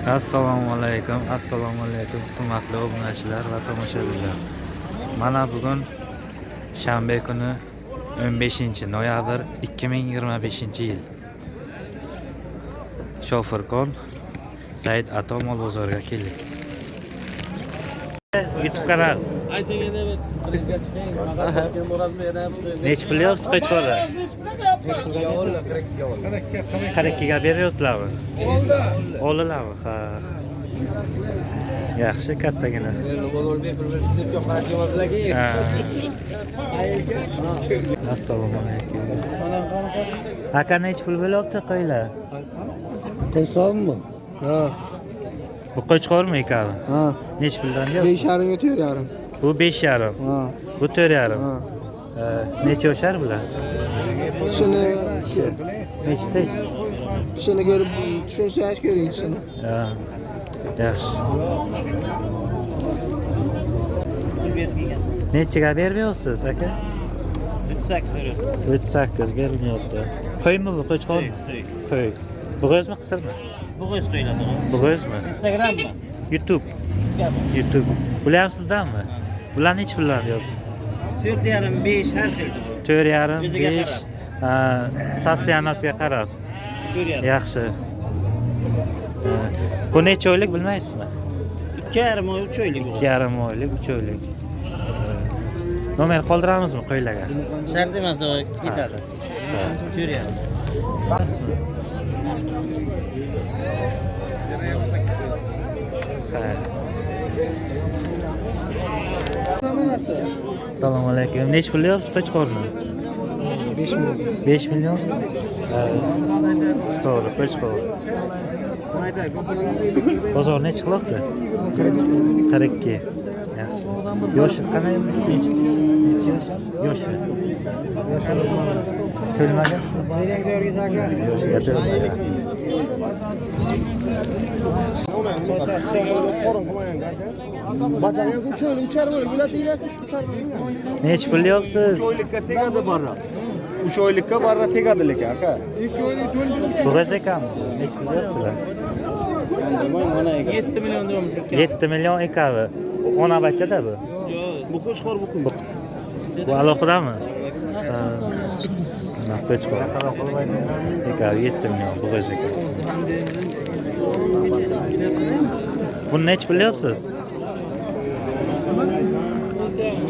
Assalomu alaykum, hurmatli obunachilar va tomoshabinlar. Mana bugun shanba kuni 15-noyabr 2025-yil. Shofirkon Said Ato mol bozoriga keldik. YouTube kanal. Nech pul yo'qsiz qo'chqorlar? 42 ga beryaptilarmi? Oldilarmi? Ha. Yaxshi, kattagina. Assalomu alaykum. Aka nech pul bo'lyapti qo'ylar? Qo'chqormi? Ha. Bu qo'chqormi ekan? Ha. Nech puldan deyapti? 5,5 ga 4,5. Bu 5,5. Ha. Bu 4,5. Ha. Necha yoshar bular? Shuni Nechta ish? shuni ko'rib tushunsangiz ko'ring shuni. Ha. Yaxshi. Nechaga bermayapsiz aka? 38 berilmayapti. Qo'ymi bu qo'chqormi? Qo'y. Bo'g'ozmi qisirmi? Bo'g'oz qo'yiladi. Bo'g'ozmi? Instagrammi? YouTube. Bular ham sizdanmi? Bular nech puldan deyapsiz? 4,5 5 har xil. 4,5 O'ziga 5. Sassiyanasiga qarab. 4,5. Yaxshi. Bu necha oylik bilmaysizmi? 2,5 oy 3 oylik. 2,5 oylik, 3 oylik. Nomer qoldiramizmi qo'ylarga? Shart emas, ketadi. 4,5. Assalomu alaykum. Nech pul deyapsiz qo'chqorni? 5 million. 5 million? To'g'ri, qo'chqor. Bozor necha qilyapti? 42. Yaxshi. Yoshi qanday? Necha yosh? Yoshi. To'lmagan? Yoshiga to'lmagan. Necha pul deyapsiz? 3 oylikka tegadi barra. 3 oylikka barra tegadi lekin aka. Bo'g'oz ekanmi? Necha pul deyaptilar? 7 million deyapmiz. 7 million ekani. Ona bachada bu. Yo'q, bu qo'chqor bu qo'y. Bu alohidami? Mana qo'chqor. Ekani 7 million bo'g'oz ekan. Buni necha pul deyapsiz?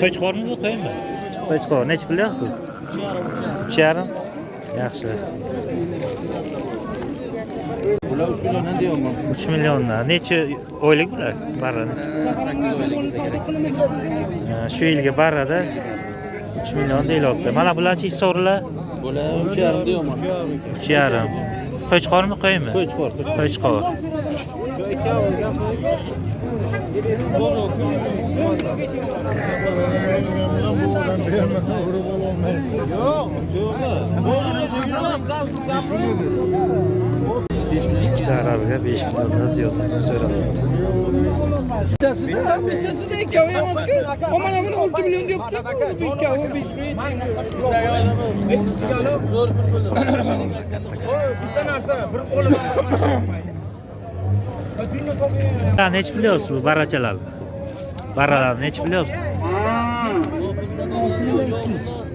Qo'chqormi bu qo'ymi? Qo'chqor necha pul deyapsiz? 3,5. Yaxshi. Bular 3 milliondan deyapman. 3 milliondan. Necha oylik bular? Barra. 8 oylik bo'lsa kerak. Shu yilgi barrada 3 million deyilyapti. Mana bularchi sovrinlar? Bular 3,5 deyapman. 3,5. Qo'chqormi qo'ymi? Qo'chqor. Qo'chqor. Ikkita arabiga 5 milliondan ziyod so'raladi. Bittasida ikkovi emas-ku. Mana buni 6 million deyapti. Ikkovi 5 million. Bitta narsa bir qo'lim. Ha, nech pul deyapsiz bu barrachalar? Barralar nech pul deyapsiz?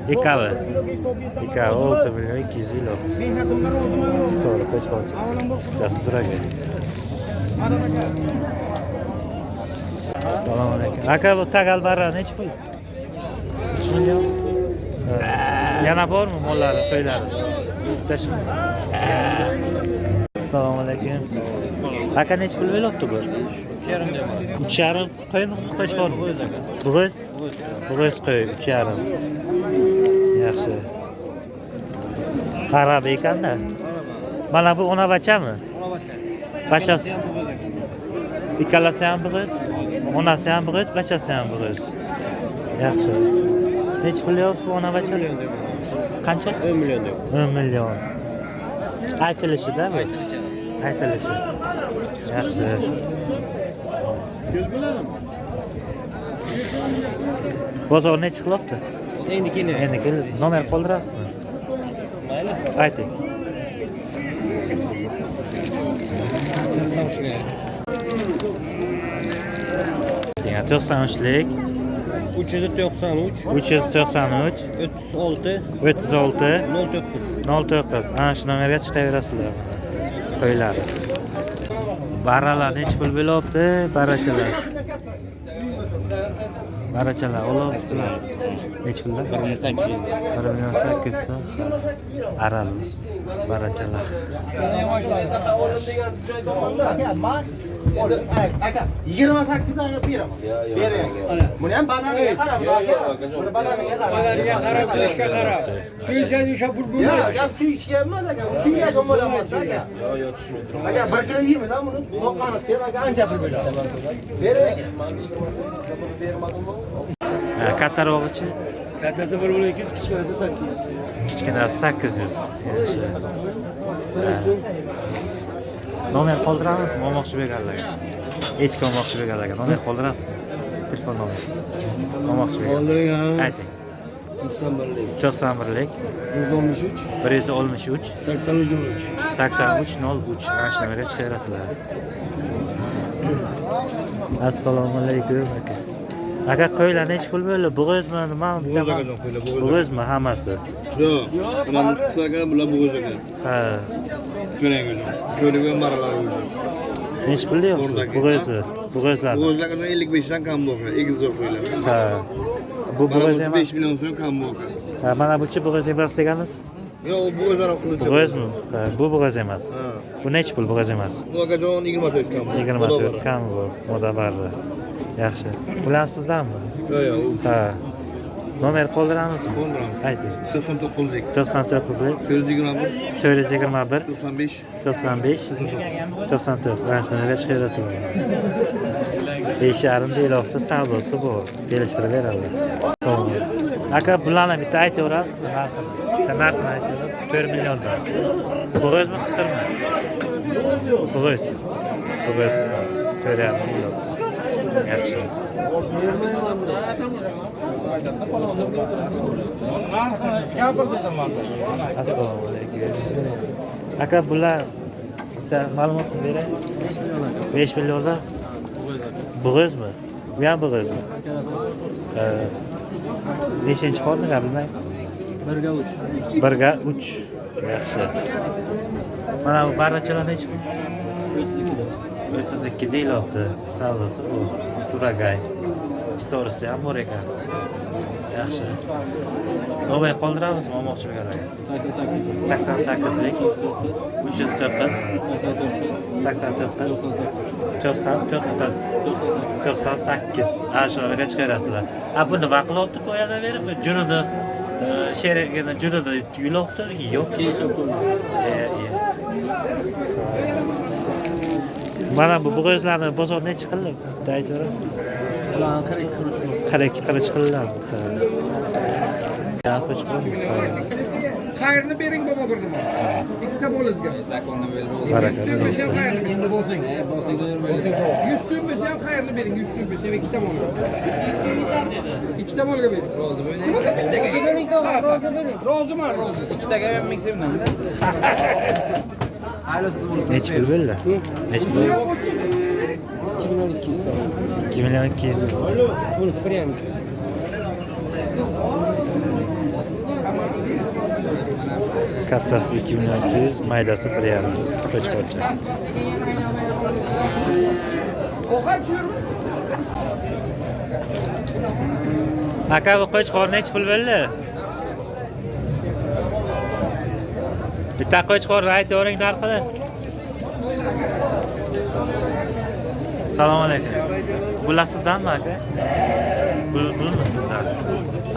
2,5. 6 million 200 yil oldi. So'ra qo'chqorchi. Yaxshi duraga. Assalomu alaykum. Aka bu tagal barra nech pul? 3 million. Yana bormi mollari, qo'ylari? Bittashmi? Assalomu alaykum. Aka nech pul bo'lyapti bu? 3,5 deyapman. 3,5 qo'ymi, qo'chqor? Bo'g'oz. Bo'g'oz qo'y 3,5. Yaxshi. Qarab ekanda. Mana bu ona bachami? Bachasi. Ikkalasi ham bo'g'oz. Onasi ham bo'g'oz, bachasi ham bo'g'oz. Yaxshi. Nech pul deyapsiz bu ona bacha? Qancha? 10 million deyapman. 10 million. Aytilishida bu. Aytilishi. Yaxshi. Bozor necha qilyapti? Endi keladi. Nomer qoldirasizmi? Mayli. Ayting. Shunaqa. Degan 93lik 393 393 36 36 09. 09. Ana shu nomerga chiqaverasizlar. Qo'ylar. Baralar necha pul bo'lyapti? Barachalar. Barachalar olyapsizlar. Necha pulda? 1800. 1.800 dan. Aral. Barachalar. aka 28 anga beraman. Bering. Buni ham badaniga qarab, aka. Buni badaniga qarab. Badaniga qarab, ishga qarab. Suysa o'sha pul Yo'q, bo'lmaydi. gap suyishga emas aka. Suyga bo'lmas aka. Aka 1 kilo yeymiz, ha buni boqqani sen aka ancha pul bo'ladi. Bering aka. Kattarog'ichi? Kattasi 1.200, kichkinasi 800. Kichkinasi 800. Yaxshi. Nomer qoldiramizmi olmoqchi bo'lganlarga? Echki olmoqchi bo'lganlarga nomer qoldirasizmi? Telefon nomeri. Olmoqchi bo'lgan. Qoldiring ha. Ayting. 91lik. 91lik 163 163 8303. 8303. Mana shu nomerga chiqaverasizlar. Assalomu alaykum aka. Aka qo'ylar necha pul bo'ldi? Bo'g'izmi, nimami? Bo'g'iz akajon qo'ylar, bo'g'iz. Bo'g'izmi hammasi? Yo'q, mana qisqa aka, bular bo'g'iz aka. Ha. Ko'ring akajon. Cho'lik va maralar o'zi. Necha pul deyapsiz? Bo'g'izni. Bo'g'izlar. Bo'g'iz akajon 55 dan kam bo'lgan, egizroq qo'ylar. Ha. Bu bo'g'iz emas. 5 million so'm kam bo'lgan. Ha, mana buchi bo'g'iz emas degansiz? Yo'q, u bo'g'izlar qilib. Bo'g'izmi? Ha, bu bo'g'iz emas. Ha. Bu necha pul bo'g'iz emas? Bu akajon 24 kam. 24 kam bu, moda barra. Yaxshi. Bular sizdanmi? Yo'q, yo'q. Ha. Nomer qoldiramizmi? Qoldiramiz. Ayting. 99lik 99lik 421 421 95 95 99. Mana shu nomerga chiqaverasizlar. 5,5 deyilmoqda savdosi bor. Kelishtirib beradi. To'g'ri. Aka bularni bitta aytaverasiz, narxini. Bitta narxini aytaverasiz. 4 milliondan. Bo'g'izmi, qisirmi? Bo'g'iz. Bo'g'iz. 4,5 million. Yaxshi. Assalomu alaykum. Aka bular bitta ma'lumotni beray. 5 milliondan. Bo'g'izmi? Bu ham bo'g'izmi? Nechinchi qorniga bilmaysiz? 1 ga 3. 1 ga 3. Yaxshi. Mana bu barrachalar nechi pul? 32 deyilmoqda. Savdosi bu. Turagay. Storisi ham bor ekan. Yaxshi. Nomer qoldiramizmi olmoqchi bo'lganlarga? 88lik 309 89 98. Ana shu nomerga chiqarasizlar. A buni nima qilyapti qo'yada berib? Junini sherigini junini yulyapti yo'q. Mana bu bo'g'izlarni bozor necha qildi? Bitta aytaverasiz. 42 qildilar. Xayrni bering baba bir nima. Ikkita bo'lizga. Baraka. 100 so'm bo'lsa ham xayrni bering. 100 so'm bo'lsa ham xayrni bering. 100 so'm bo'lsa ham ikkita bo'lga. Ikkita bo'lga bering. Rozi bo'ling. Roziman, rozi. Ikkitaga ham 1000 so'mdan. Necha pul bo'ldi? Necha pul? 2200. Bunisi 1,5. Kattasi 2200, maydasi 1,5. Qo'chqorcha. Aka bu qo'chqor necha pul bo'ldi? Bitta qo'chqorni aytavering narxini. Assalomu alaykum. Bular sizdanmi aka? Bulmi sizdan?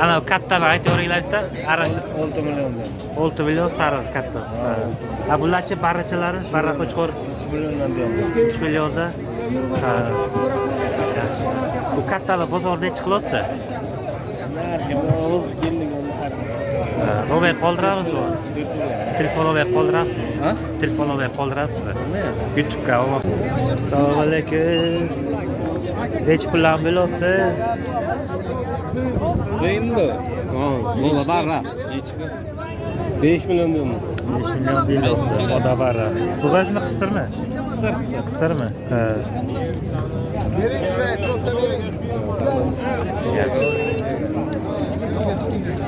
Ana kattani aytaveringlar bitta. Arasi 6 milliondan. 6 million sariq kattasi. Ha bularchi barrachalari, barra qo'chqor 3 milliondan beraman. 3 millionda. Ha. Bu kattalar bozor necha qilyapti? O'zi kelmagan har. Nomer qoldiramizmi? Telefon nomer qoldirasizmi? Ha? Telefon nomer qoldirasizmi? YouTube'ga olmoq. Assalomu alaykum. Necha pullar bo'lyapti? Deyimdi. Ha, Moda barra. 5 million deyman. 5 million deyapti. Moda barra. Bo'g'izmi, qisirmi? Qisirmi? Ha.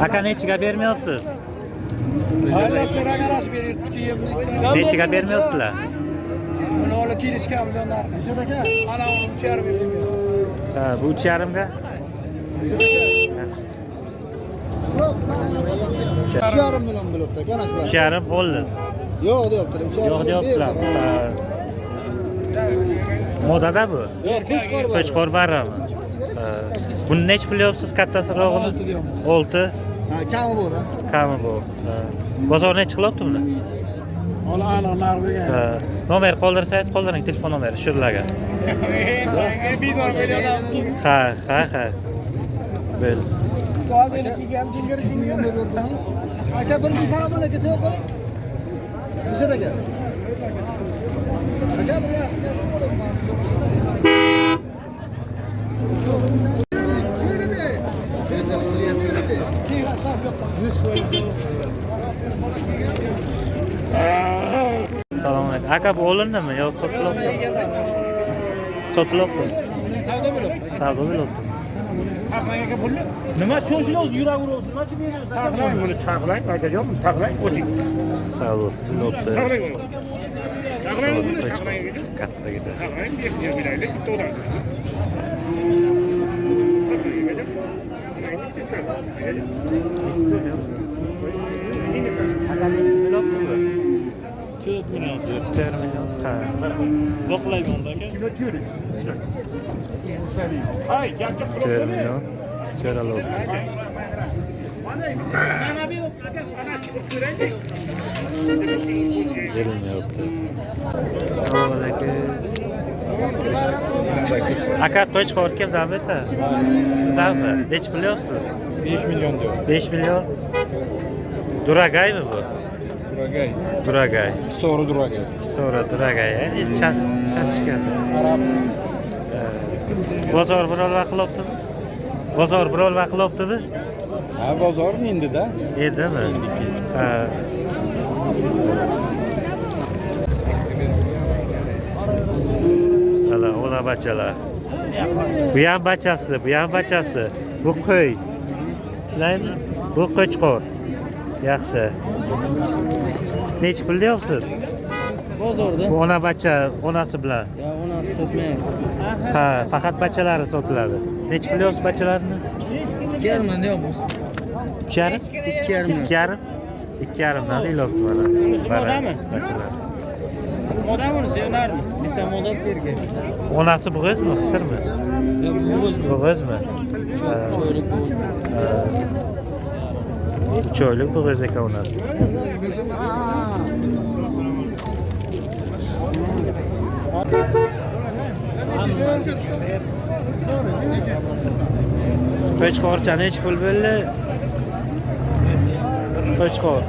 Aka nechiga bermayapsiz? Nechiga bermayapsizlar? Buni olib kelishgan millionlar. Ana uni 3,5 million. Ha, bu 3,5 ga? 3,5 million bo'libdi, qanaqa? 3,5 oldiz. Yo'q deyaptilar, 3,5. Yo'q deyaptilar. Modada bu? Yo'q, qo'chqor bor. Qo'chqor barrami? Buni nech pul deyapsiz kattasirog'ini? 6. Ha, kami bu da. Kami bu. Bozor nechi qilyapti buni? Ola aniq narxiga. Nomer qoldirsangiz qoldiring, telefon nomeri shularga. Bizor million. Ha. Bil. Aka bir salom alaykum, javob bering. Dilshod aka. Aka bir yaxshi Assalomu alaykum. Aka bu olindimi yo sotilyapti? Sotilyapti. Savdo bo'libdi. Savdo bo'lyapti. Nima shoshila o'zi yuraverasiz? Nima deb berasiz? Taqlang buni, taqlang, akajon, taqlang, o'ching. Savdosi bo'lyapti. Taqlang buni. Taqlang buni, So'ri taqlang. katta gida. Taqlang, beraylik, bitta odam. To'rt million. Ha. Boqlaydi unda aka. Kilo 400. Hay, gapga 4 million. So'ralib. Berilmayapti. Assalomu alaykum. Aka qo'chqor kimdan bilsa? Sizdanmi? Nech bilyapsiz? 5 million diyor. 5 million. Duragaymi bu? Duragay. Duragay. Sonra duragay. Sonra Duragay. Endi chatishgan. Arab. Bozor biror vaqt qilyaptimi? Bozor biror vaqt qilyaptimi? Ha, bozor endi-da. Endimi? Ha. Hala, ona bachalar. Bu ham bachasi, bu ham bachasi. Bu qo'y. Tushunaymi? Bu qo'chqor. Yaxshi. Nech pul deyapsiz? Bozorda. Bu ona bacha, onasi bilan. Ya onasi sotmayapti. Ha, faqat bachalari sotiladi. Nech pul deyapsiz bachalarni? 2,5 deyapmiz. 3,5? 2,5. 2,5? 2,5 dan iloq mana. modami? Bachalar. Moda buni sevnardi. Bitta moda bergan. Onasi bo'g'izmi, qisirmi? Yo'q, bo'g'izmi? Bo'g'izmi? Cho'lik bo'g'iz. Cho'lik bo'g'iz ekan onasi. Qo'chqorcha nech pul bo'ldi? Qo'chqor.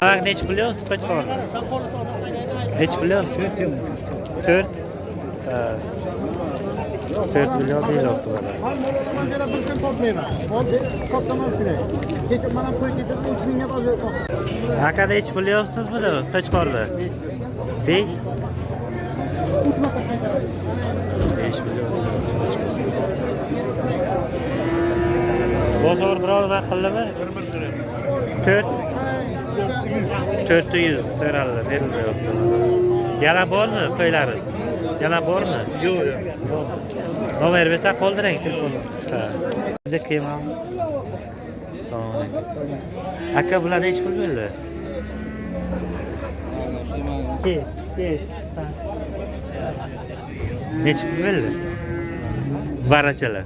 Ha, nech pul yo'q qo'chqor? Nech pul yo'q? 4. Ha. 4 million deyapti bana. Mana bir kun topmayman. Topsaman kerak. Kecha mana qo'y ketib 3 mingga bozor. Aka nech pul yo'qsiz buni? Qo'chqorni. 5. 5 million. Bozor biror vaqt qildimi? 4. 400 so'raldi, berilmayapti. Yana bormi qo'ylaringiz? Yana bormi? Yo'q. Nomer bersa qoldiring telefon. Ha. Endi kelmam. Assalomu alaykum. Aka bular nech pul bo'ldi? Ke. Nech pul bo'ldi? Barachalar.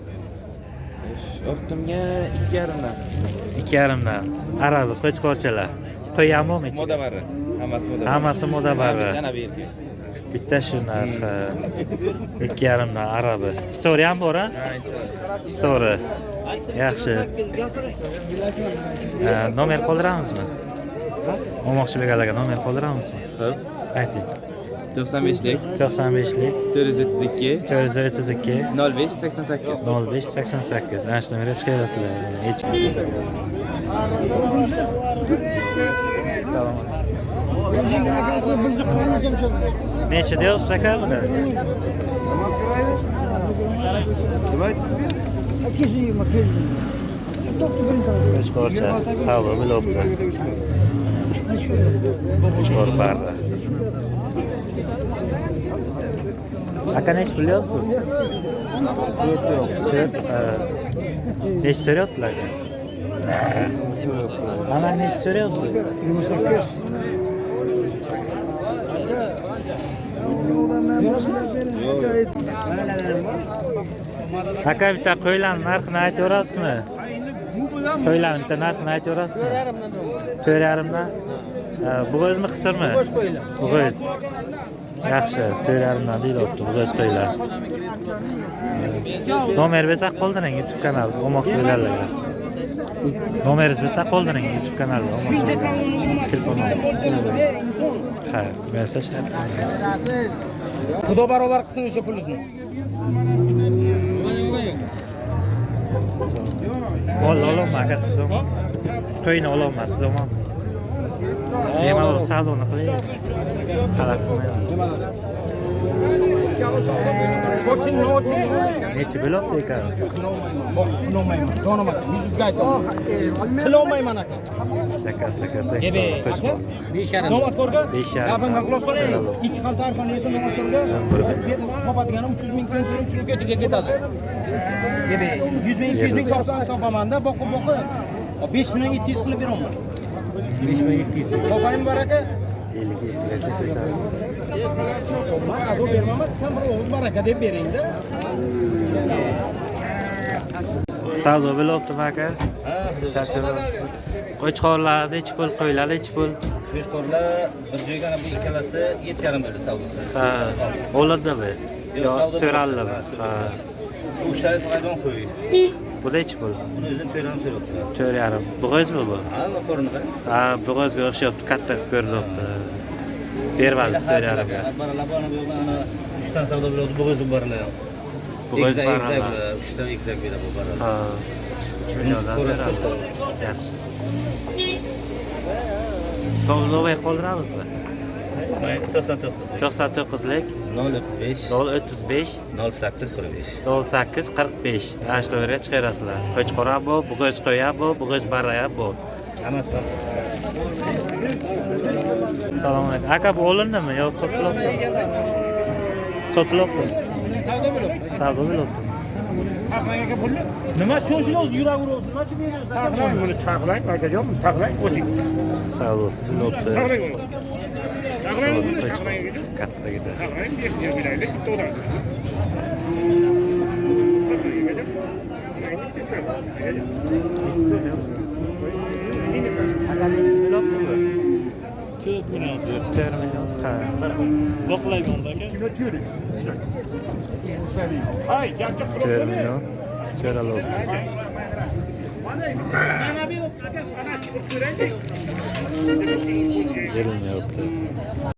Optimga 2,5 dan. 2,5 dan. Arabi qo'chqorchalar. Qo'y ham bormi? Moda barra. Hammasi moda. Hammasi moda barra. Yana berdi. Bitta shu narxi. 2,5 dan arabi. Histori ham bor, ha? Ha, Histori. Yaxshi. Nomer qoldiramizmi? Olmoqchi bo'lganlarga nomer qoldiramizmi? Xo'p. Ayting. 95lik 95lik 432 432 05 88. 05 88. Ana shu nomerga chiqaverasizlar. Hech. Assalomu alaykum. Necha deyapsiz aka buni? Qo'chqorcha savdo bo'libdi. Qo'chqor barra. Aka necha bilyapsiz? 4. Necha so'rayaptilar? Mana necha so'rayapsiz? 28. Aka bitta qo'ylarning narxini aytaverasizmi? Qo'ylarning bitta narxini aytaverasizmi? 4,5dan. Bo'g'izmi, qisirmi? Bo'g'iz. Yaxshi, 4,5dan deyilyapti bo'g'iz qo'ylar. Nomer bersak qoldiring YouTube kanali olmoqchi bo'lganlarga. Nomeringizni bersak qoldiring YouTube kanaliga olmoqchi bo'lganlarga. Telefon nomeri. Ha, bersa shart. Xudo barobar qilsin o'sha pulingizni. Ololmayman aka sizdan. Qo'yni ololmayman sizdan. Bemalol savdoni qiling. Talab qilmayman. Necha bo'lyapti ekan? Bilolmayman. Jonim aka, yuzga aytaman. Bilolmayman aka. Taka. Ebe, aka. 5,5. Nomatkorga? 5,5. Gapimga quloq soling. 2 xil tarixini yesa nomatkorga. Topadiganim 300 ming so'm shu ketiga ketadi. Ebe, 100 ming, 200 ming topaman-da, boqib. 5 million 700 qilib beraman. 5 million 700 ming. Topayim bor aka. 50 gacha ko'tarib. Men azor bermaman, sen bir o'g'il baraka deb bering-da. Savdo bo'lyaptimi aka? Charchamayapsiz. Qo'chqorlar nechi pul, qo'ylar nechi pul? Qo'chqorlar bir joyga bu ikkalasi 7,5 bo'ldi savdosi. Ha, oladimi? Yo, so'ralimi? Ha. Bu shayt qaydan qo'y. Bu nechi pul? Buni o'zim 4,5 so'rayapti. 4,5. Bo'g'izmi bu? Ha, ko'rinaqa. Ha, bo'g'izga o'xshayapti, katta ko'rinyapti. Bermaymiz 4,5 ga. Baralabani bu ana 3 dan savdo bo'ladi, bo'g'iz baralar. Bo'g'iz baralar. 3 dan egzak beradi bu baralar. Ha. 3 milliondan so'radi. Yaxshi. To'g'ri qoldiramizmi? 99lik 035 035 08 45. 08 45. Ana shu to'g'riga chiqarasizlar. Qo'chqor ham bu, bo'g'iz qo'y ham bu, bo'g'iz barra ham bu. Hammasi. Assalomu alaykum. Aka bu olindimi yo sotilyaptimi? Sotilyapti. Savdo bo'libdi. Savdo bo'lyapti. Nima sho'shiloz yuraverasiz? Nima uchun berasiz? Taqlang buni taqlang, akajon, taqlang, o'ting. Savdosi bo'lyapti. Taqlang buni. Taqlang buni, Qo'chqor taqlang buni. kattagida. Taqlang, beraylik, bitta odam. Ko'p million. 4 million. Ha. Boqlaydi unda aka. Kino ko'ring. Hay, gapga 4 million. So'ralyapti. Berilmayapti.